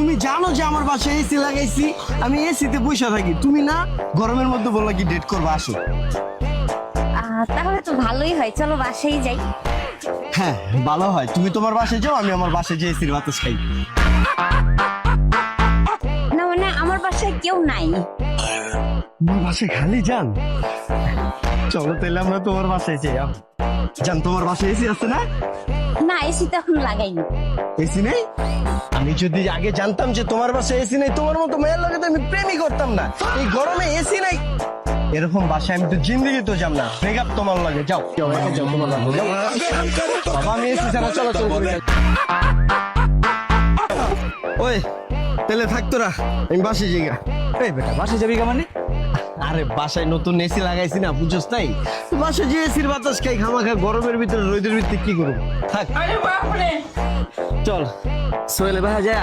তুমি জানো যে আমার বাসায় এসি লাগাইছি, আমি এসিতে বসে থাকি, তুমি না গরমের মধ্যে বললা কি ডেট করবা, আসো। তাহলে তো ভালোই হয়, চলো বাসায় যাই। হ্যাঁ ভালো হয়, তুমি তোমার বাসায় যাও, আমি আমার বাসায় যে এসির বাতাস খাই। না মানে আমার বাসায় কেউ নাই। তোমার বাসায় খালি যান? চলো তাহলে আমরা তোমার বাসায় যাই। জান তোমার বাসায় এসি আছে না? না, এসি তো এখন লাগাইনি। এসি নেই? আমি যদি আগে জানতাম যে তোমার বাসায় এসি নেই, তোমার মতো মেয়ের লগে তো আমি প্রেমই করতাম না। এই গরমে এসি নাই, এরকম বাসায় আমি তো জিন্দেগি তো যাব না। ব্রেকআপ তোমার লাগে, যাও যাও একা যাও তোমার লাগে, যাও। বাবা আমি এসি ছাড়া চলাচল করি না। ওই তাহলে থাকতো না, আমি বাসায় যাই। এই বেটা বাসায় যাবি মানে? আরে বাসায় নতুন এসি লাগাইছি না, বুঝছস তাই? বাসায় যে এসির বাতাস খাই, খামাখা গরমের ভিতরে রোদের ভিতরে কি করবো, থাক। চল সোহেল ভাই যা